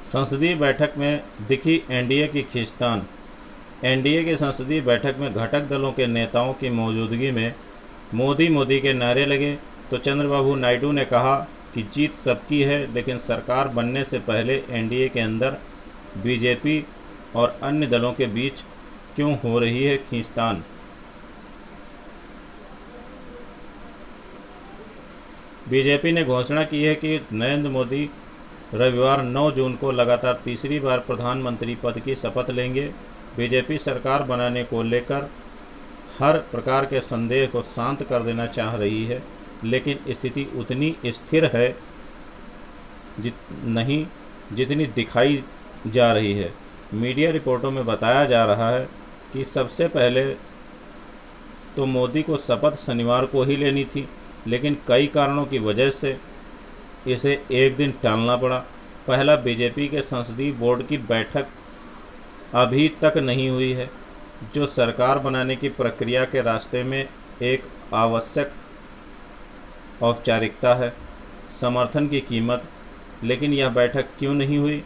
संसदीय बैठक में दिखी एनडीए की खींचतान। एनडीए की संसदीय बैठक में घटक दलों के नेताओं की मौजूदगी में मोदी मोदी के नारे लगे तो चंद्रबाबू नायडू ने कहा कि जीत सबकी है, लेकिन सरकार बनने से पहले एनडीए के अंदर बीजेपी और अन्य दलों के बीच क्यों हो रही है खींचतान। बीजेपी ने घोषणा की है कि नरेंद्र मोदी रविवार 9 जून को लगातार तीसरी बार प्रधानमंत्री पद की शपथ लेंगे। बीजेपी सरकार बनाने को लेकर हर प्रकार के संदेह को शांत कर देना चाह रही है, लेकिन स्थिति उतनी स्थिर है नहीं जितनी दिखाई जा रही है। मीडिया रिपोर्टों में बताया जा रहा है कि सबसे पहले तो मोदी को शपथ शनिवार को ही लेनी थी, लेकिन कई कारणों की वजह से इसे एक दिन टालना पड़ा। पहला, बीजेपी के संसदीय बोर्ड की बैठक अभी तक नहीं हुई है, जो सरकार बनाने की प्रक्रिया के रास्ते में एक आवश्यक औपचारिकता है। समर्थन की कीमत। लेकिन यह बैठक क्यों नहीं हुई,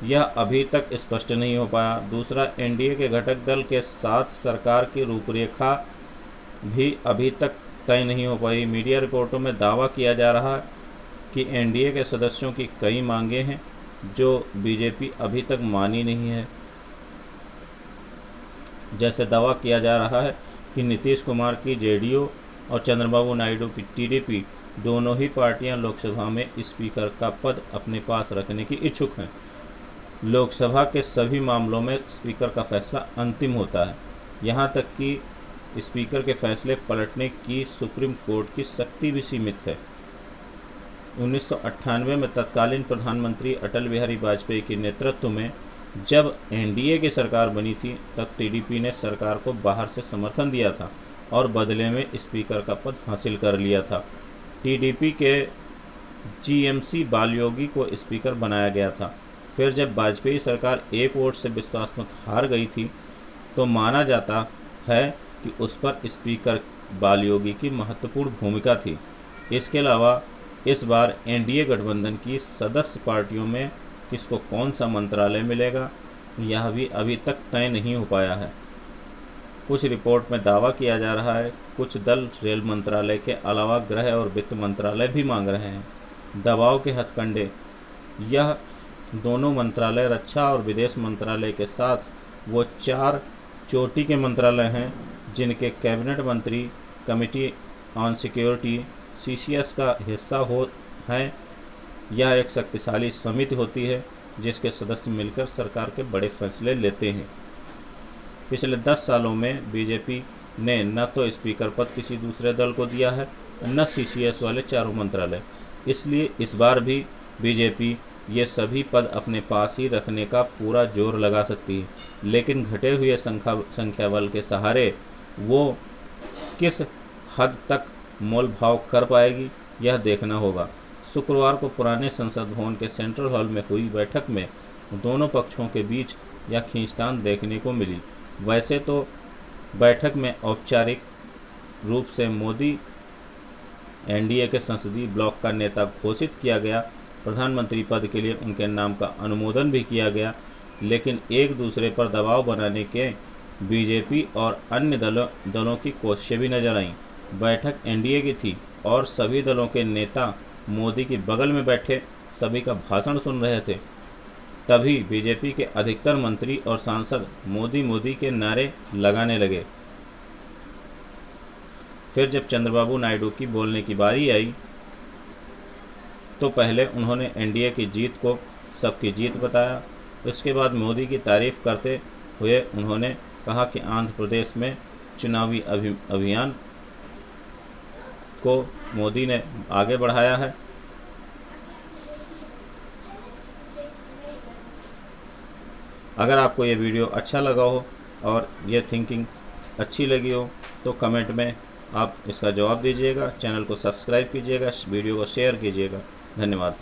यह अभी तक स्पष्ट नहीं हो पाया। दूसरा, एनडीए के घटक दल के साथ सरकार की रूपरेखा भी अभी तक तय नहीं हो पाई। मीडिया रिपोर्टों में दावा किया जा रहा है कि एनडीए के सदस्यों की कई मांगें हैं जो बीजेपी अभी तक मानी नहीं है। जैसे दावा किया जा रहा है कि नीतीश कुमार की जेडीयू और चंद्रबाबू नायडू की टीडीपी दोनों ही पार्टियां लोकसभा में स्पीकर का पद अपने पास रखने की इच्छुक हैं। लोकसभा के सभी मामलों में स्पीकर का फैसला अंतिम होता है, यहां तक कि स्पीकर के फैसले पलटने की सुप्रीम कोर्ट की शक्ति भी सीमित है। 1998 में तत्कालीन प्रधानमंत्री अटल बिहारी वाजपेयी के नेतृत्व में जब एनडीए की सरकार बनी थी, तब टीडीपी ने सरकार को बाहर से समर्थन दिया था और बदले में स्पीकर का पद हासिल कर लिया था। टीडीपी के जीएमसी बालयोगी को स्पीकर बनाया गया था। फिर जब वाजपेयी सरकार एक वोट से विश्वास मत हार गई थी, तो माना जाता है कि उस पर स्पीकर बालयोगी की महत्वपूर्ण भूमिका थी। इसके अलावा इस बार एनडीए गठबंधन की सदस्य पार्टियों में किसको कौन सा मंत्रालय मिलेगा, यह भी अभी तक तय नहीं हो पाया है। कुछ रिपोर्ट में दावा किया जा रहा है कुछ दल रेल मंत्रालय के अलावा गृह और वित्त मंत्रालय भी मांग रहे हैं। दबाव के हथकंडे। यह दोनों मंत्रालय रक्षा और विदेश मंत्रालय के साथ वो 4 चोटी के मंत्रालय हैं जिनके कैबिनेट मंत्री कमिटी ऑन सिक्योरिटी सीसीएस का हिस्सा हैं। यह एक शक्तिशाली समिति होती है जिसके सदस्य मिलकर सरकार के बड़े फैसले लेते हैं। पिछले 10 सालों में बीजेपी ने न तो स्पीकर पद किसी दूसरे दल को दिया है, न सीसीएस वाले 4 मंत्रालय। इसलिए इस बार भी बीजेपी ये सभी पद अपने पास ही रखने का पूरा जोर लगा सकती है, लेकिन घटे हुए संख्या बल के सहारे वो किस हद तक मोल भाव कर पाएगी, यह देखना होगा। शुक्रवार को पुराने संसद भवन के सेंट्रल हॉल में हुई बैठक में दोनों पक्षों के बीच यह खींचतान देखने को मिली। वैसे तो बैठक में औपचारिक रूप से मोदी एनडीए के संसदीय ब्लॉक का नेता घोषित किया गया, प्रधानमंत्री पद के लिए उनके नाम का अनुमोदन भी किया गया, लेकिन एक दूसरे पर दबाव बनाने के बीजेपी और अन्य दलों की कोशिशें भी नजर आईं। बैठक एनडीए की थी और सभी दलों के नेता मोदी के बगल में बैठे सभी का भाषण सुन रहे थे। तभी बीजेपी के अधिकतर मंत्री और सांसद मोदी मोदी के नारे लगाने लगे। फिर जब चंद्रबाबू नायडू की बोलने की बारी आई, तो पहले उन्होंने एनडीए की जीत को सबकी जीत बताया। इसके बाद मोदी की तारीफ करते हुए उन्होंने कहा कि आंध्र प्रदेश में चुनावी अभियान को मोदी ने आगे बढ़ाया है। अगर आपको ये वीडियो अच्छा लगा हो और ये थिंकिंग अच्छी लगी हो तो कमेंट में आप इसका जवाब दीजिएगा। चैनल को सब्सक्राइब कीजिएगा, वीडियो को शेयर कीजिएगा। धन्यवाद।